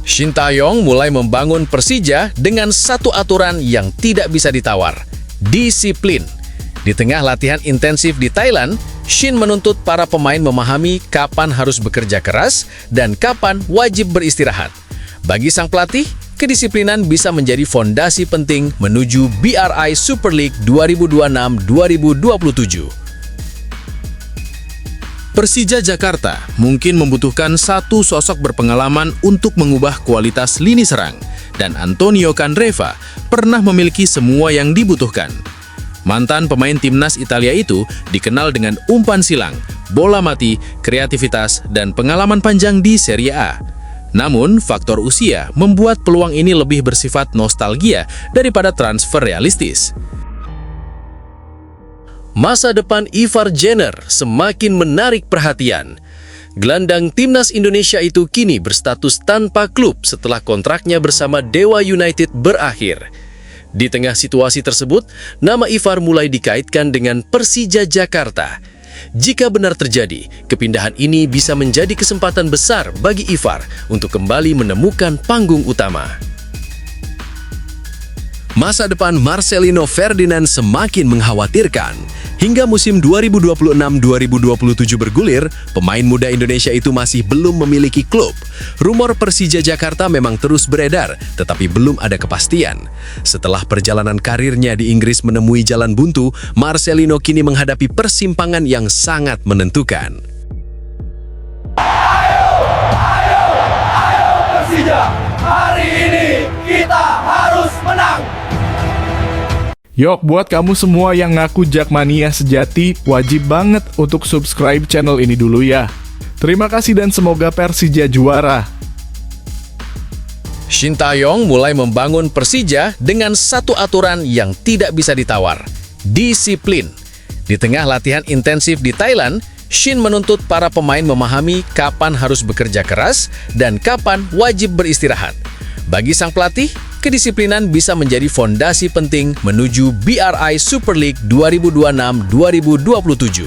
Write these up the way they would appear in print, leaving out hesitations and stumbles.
Sintayong mulai membangun Persija dengan satu aturan yang tidak bisa ditawar, disiplin. Di tengah latihan intensif di Thailand, Shin menuntut para pemain memahami kapan harus bekerja keras dan kapan wajib beristirahat. Bagi sang pelatih, kedisiplinan bisa menjadi fondasi penting menuju BRI Super League 2026-2027. Persija Jakarta mungkin membutuhkan satu sosok berpengalaman untuk mengubah kualitas lini serang, dan Antonio Candreva pernah memiliki semua yang dibutuhkan. Mantan pemain timnas Italia itu dikenal dengan umpan silang, bola mati, kreativitas, dan pengalaman panjang di Serie A. Namun, faktor usia membuat peluang ini lebih bersifat nostalgia daripada transfer realistis. Masa depan Ivar Jenner semakin menarik perhatian. Gelandang timnas Indonesia itu kini berstatus tanpa klub setelah kontraknya bersama Dewa United berakhir. Di tengah situasi tersebut, nama Ivar mulai dikaitkan dengan Persija Jakarta. Jika benar terjadi, kepindahan ini bisa menjadi kesempatan besar bagi Ivar untuk kembali menemukan panggung utama. Masa depan Marcelino Ferdinand semakin mengkhawatirkan. Hingga musim 2026-2027 bergulir, pemain muda Indonesia itu masih belum memiliki klub. Rumor Persija Jakarta memang terus beredar, tetapi belum ada kepastian. Setelah perjalanan karirnya di Inggris menemui jalan buntu, Marcelino kini menghadapi persimpangan yang sangat menentukan. Ayo Persija, hari ini kita harus menang! Yuk, buat kamu semua yang ngaku Jakmania sejati, wajib banget untuk subscribe channel ini dulu ya. Terima kasih dan semoga Persija juara. Sintayong mulai membangun Persija dengan satu aturan yang tidak bisa ditawar, disiplin. Di tengah latihan intensif di Thailand, Shin menuntut para pemain memahami kapan harus bekerja keras dan kapan wajib beristirahat. Bagi sang pelatih, kedisiplinan bisa menjadi fondasi penting menuju BRI Super League 2026-2027.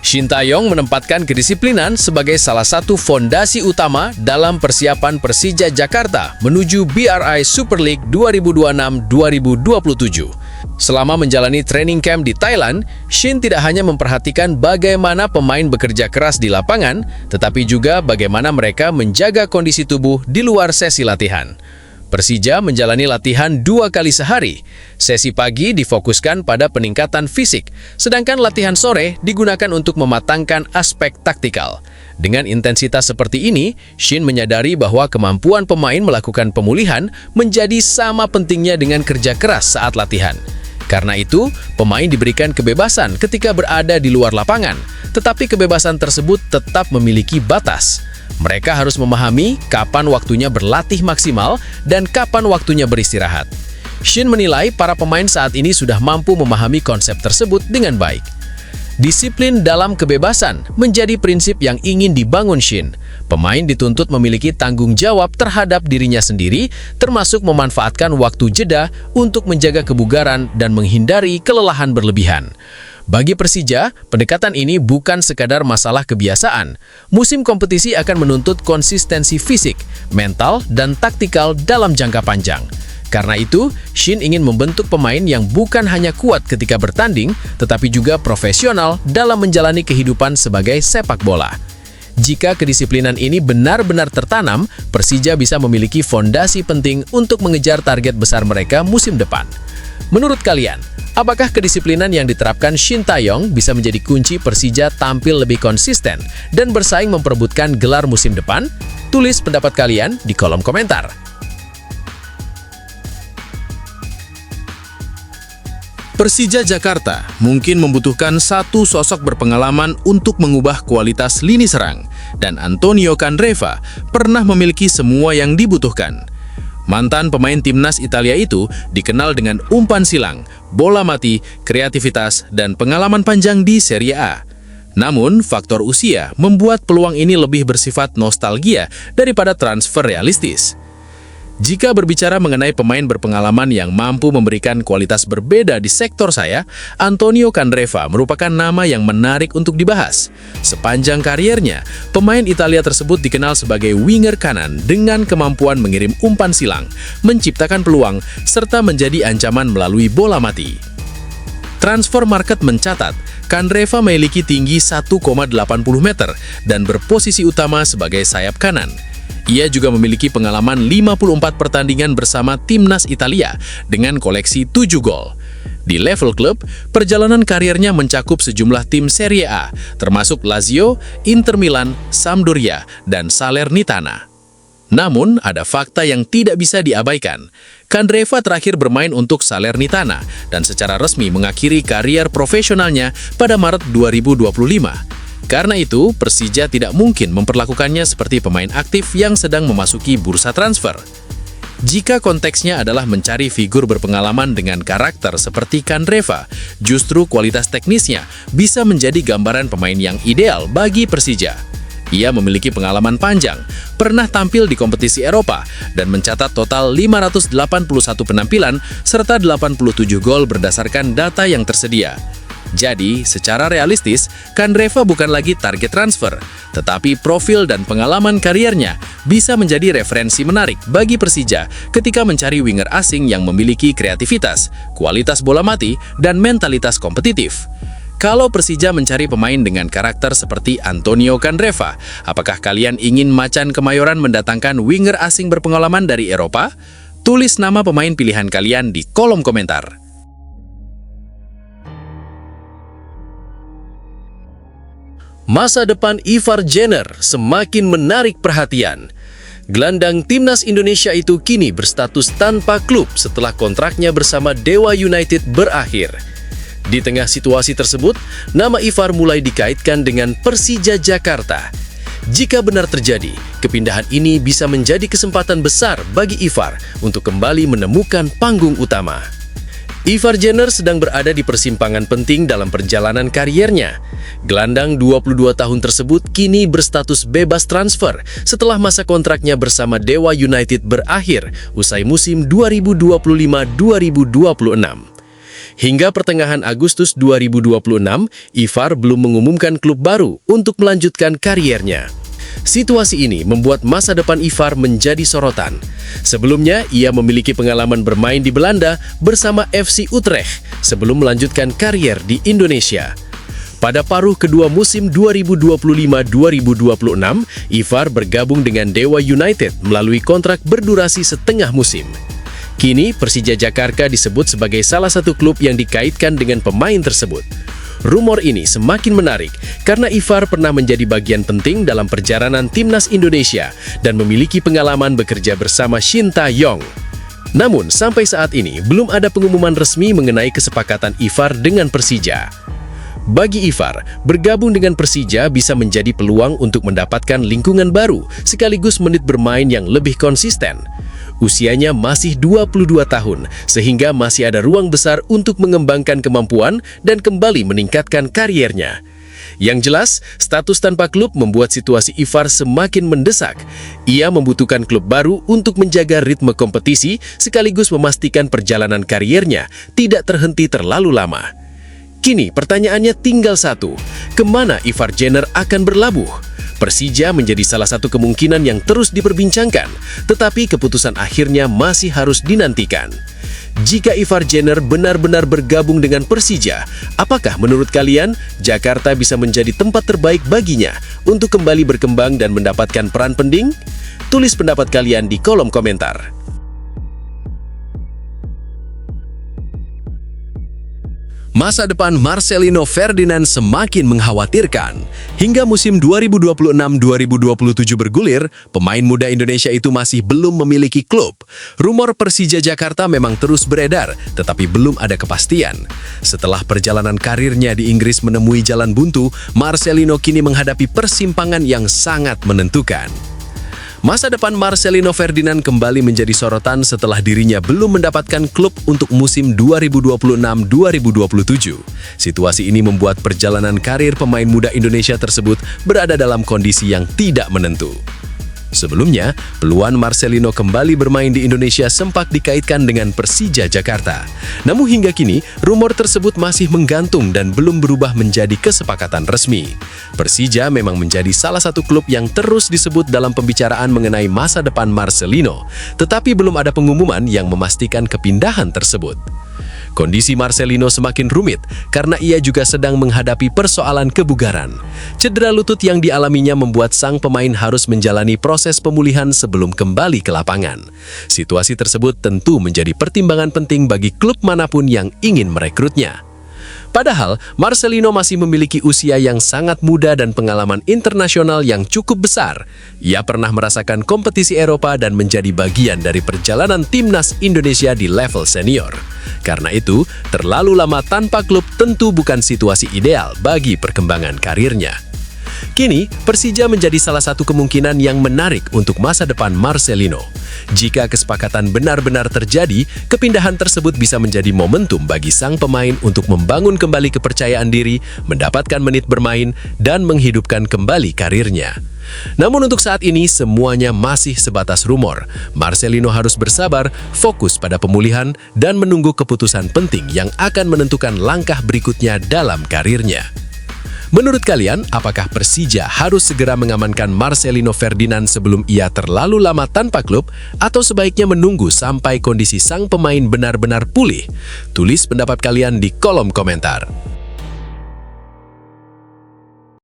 Sintayong menempatkan kedisiplinan sebagai salah satu fondasi utama dalam persiapan Persija Jakarta menuju BRI Super League 2026-2027. Selama menjalani training camp di Thailand, Shin tidak hanya memperhatikan bagaimana pemain bekerja keras di lapangan, tetapi juga bagaimana mereka menjaga kondisi tubuh di luar sesi latihan. Persija menjalani latihan 2 kali sehari. Sesi pagi difokuskan pada peningkatan fisik, sedangkan latihan sore digunakan untuk mematangkan aspek taktikal. Dengan intensitas seperti ini, Shin menyadari bahwa kemampuan pemain melakukan pemulihan menjadi sama pentingnya dengan kerja keras saat latihan. Karena itu, pemain diberikan kebebasan ketika berada di luar lapangan, tetapi kebebasan tersebut tetap memiliki batas. Mereka harus memahami kapan waktunya berlatih maksimal dan kapan waktunya beristirahat. Shin menilai para pemain saat ini sudah mampu memahami konsep tersebut dengan baik. Disiplin dalam kebebasan menjadi prinsip yang ingin dibangun Shin. Pemain dituntut memiliki tanggung jawab terhadap dirinya sendiri, termasuk memanfaatkan waktu jeda untuk menjaga kebugaran dan menghindari kelelahan berlebihan. Bagi Persija, pendekatan ini bukan sekadar masalah kebiasaan. Musim kompetisi akan menuntut konsistensi fisik, mental, dan taktikal dalam jangka panjang. Karena itu, Shin ingin membentuk pemain yang bukan hanya kuat ketika bertanding, tetapi juga profesional dalam menjalani kehidupan sebagai sepak bola. Jika kedisiplinan ini benar-benar tertanam, Persija bisa memiliki fondasi penting untuk mengejar target besar mereka musim depan. Menurut kalian, apakah kedisiplinan yang diterapkan Sintayong bisa menjadi kunci Persija tampil lebih konsisten dan bersaing memperebutkan gelar musim depan? Tulis pendapat kalian di kolom komentar. Persija Jakarta mungkin membutuhkan satu sosok berpengalaman untuk mengubah kualitas lini serang, dan Antonio Candreva pernah memiliki semua yang dibutuhkan. Mantan pemain timnas Italia itu dikenal dengan umpan silang, bola mati, kreativitas, dan pengalaman panjang di Serie A. Namun, faktor usia membuat peluang ini lebih bersifat nostalgia daripada transfer realistis. Jika berbicara mengenai pemain berpengalaman yang mampu memberikan kualitas berbeda di sektor saya, Antonio Candreva merupakan nama yang menarik untuk dibahas. Sepanjang kariernya, pemain Italia tersebut dikenal sebagai winger kanan dengan kemampuan mengirim umpan silang, menciptakan peluang, serta menjadi ancaman melalui bola mati. Transfer Market mencatat, Candreva memiliki tinggi 1,80 meter dan berposisi utama sebagai sayap kanan. Ia juga memiliki pengalaman 54 pertandingan bersama timnas Italia dengan koleksi 7 gol. Di level klub, perjalanan karirnya mencakup sejumlah tim Serie A, termasuk Lazio, Inter Milan, Sampdoria, dan Salernitana. Namun, ada fakta yang tidak bisa diabaikan. Candreva terakhir bermain untuk Salernitana dan secara resmi mengakhiri karier profesionalnya pada Maret 2025. Karena itu, Persija tidak mungkin memperlakukannya seperti pemain aktif yang sedang memasuki bursa transfer. Jika konteksnya adalah mencari figur berpengalaman dengan karakter seperti Candreva, justru kualitas teknisnya bisa menjadi gambaran pemain yang ideal bagi Persija. Ia memiliki pengalaman panjang, pernah tampil di kompetisi Eropa, dan mencatat total 581 penampilan serta 87 gol berdasarkan data yang tersedia. Jadi, secara realistis, Candreva bukan lagi target transfer, tetapi profil dan pengalaman kariernya bisa menjadi referensi menarik bagi Persija ketika mencari winger asing yang memiliki kreativitas, kualitas bola mati, dan mentalitas kompetitif. Kalau Persija mencari pemain dengan karakter seperti Antonio Candreva, apakah kalian ingin Macan Kemayoran mendatangkan winger asing berpengalaman dari Eropa? Tulis nama pemain pilihan kalian di kolom komentar. Masa depan Ivar Jenner semakin menarik perhatian. Gelandang timnas Indonesia itu kini berstatus tanpa klub setelah kontraknya bersama Dewa United berakhir. Di tengah situasi tersebut, nama Ivar mulai dikaitkan dengan Persija Jakarta. Jika benar terjadi, kepindahan ini bisa menjadi kesempatan besar bagi Ivar untuk kembali menemukan panggung utama. Ivar Jenner sedang berada di persimpangan penting dalam perjalanan kariernya. Gelandang 22 tahun tersebut kini berstatus bebas transfer setelah masa kontraknya bersama Dewa United berakhir usai musim 2025-2026. Hingga pertengahan Agustus 2026, Ivar belum mengumumkan klub baru untuk melanjutkan kariernya. Situasi ini membuat masa depan Ivar menjadi sorotan. Sebelumnya, ia memiliki pengalaman bermain di Belanda bersama FC Utrecht sebelum melanjutkan karier di Indonesia. Pada paruh kedua musim 2025-2026, Ivar bergabung dengan Dewa United melalui kontrak berdurasi setengah musim. Kini, Persija Jakarta disebut sebagai salah satu klub yang dikaitkan dengan pemain tersebut. Rumor ini semakin menarik karena Ivar pernah menjadi bagian penting dalam perjalanan timnas Indonesia dan memiliki pengalaman bekerja bersama Shin Tae-yong. Namun, sampai saat ini belum ada pengumuman resmi mengenai kesepakatan Ivar dengan Persija. Bagi Ivar, bergabung dengan Persija bisa menjadi peluang untuk mendapatkan lingkungan baru sekaligus menit bermain yang lebih konsisten. Usianya masih 22 tahun, sehingga masih ada ruang besar untuk mengembangkan kemampuan dan kembali meningkatkan kariernya. Yang jelas, status tanpa klub membuat situasi Ivar semakin mendesak. Ia membutuhkan klub baru untuk menjaga ritme kompetisi sekaligus memastikan perjalanan kariernya tidak terhenti terlalu lama. Kini pertanyaannya tinggal satu, kemana Ivar Jenner akan berlabuh? Persija menjadi salah satu kemungkinan yang terus diperbincangkan, tetapi keputusan akhirnya masih harus dinantikan. Jika Ivar Jenner benar-benar bergabung dengan Persija, apakah menurut kalian Jakarta bisa menjadi tempat terbaik baginya untuk kembali berkembang dan mendapatkan peran penting? Tulis pendapat kalian di kolom komentar. Masa depan Marcelino Ferdinand semakin mengkhawatirkan. Hingga musim 2026-2027 bergulir, pemain muda Indonesia itu masih belum memiliki klub. Rumor Persija Jakarta memang terus beredar, tetapi belum ada kepastian. Setelah perjalanan karirnya di Inggris menemui jalan buntu, Marcelino kini menghadapi persimpangan yang sangat menentukan. Masa depan Marcelino Ferdinand kembali menjadi sorotan setelah dirinya belum mendapatkan klub untuk musim 2026-2027. Situasi ini membuat perjalanan karir pemain muda Indonesia tersebut berada dalam kondisi yang tidak menentu. Sebelumnya, peluang Marcelino kembali bermain di Indonesia sempat dikaitkan dengan Persija Jakarta. Namun hingga kini, rumor tersebut masih menggantung dan belum berubah menjadi kesepakatan resmi. Persija memang menjadi salah satu klub yang terus disebut dalam pembicaraan mengenai masa depan Marcelino, tetapi belum ada pengumuman yang memastikan kepindahan tersebut. Kondisi Marcelino semakin rumit karena ia juga sedang menghadapi persoalan kebugaran. Cedera lutut yang dialaminya membuat sang pemain harus menjalani proses pemulihan sebelum kembali ke lapangan. Situasi tersebut tentu menjadi pertimbangan penting bagi klub manapun yang ingin merekrutnya. Padahal, Marcelino masih memiliki usia yang sangat muda dan pengalaman internasional yang cukup besar. Ia pernah merasakan kompetisi Eropa dan menjadi bagian dari perjalanan timnas Indonesia di level senior. Karena itu, terlalu lama tanpa klub tentu bukan situasi ideal bagi perkembangan karirnya. Kini, Persija menjadi salah satu kemungkinan yang menarik untuk masa depan Marcelino. Jika kesepakatan benar-benar terjadi, kepindahan tersebut bisa menjadi momentum bagi sang pemain untuk membangun kembali kepercayaan diri, mendapatkan menit bermain, dan menghidupkan kembali karirnya. Namun untuk saat ini, semuanya masih sebatas rumor. Marcelino harus bersabar, fokus pada pemulihan, dan menunggu keputusan penting yang akan menentukan langkah berikutnya dalam karirnya. Menurut kalian, apakah Persija harus segera mengamankan Marcelino Ferdinand sebelum ia terlalu lama tanpa klub, atau sebaiknya menunggu sampai kondisi sang pemain benar-benar pulih? Tulis pendapat kalian di kolom komentar.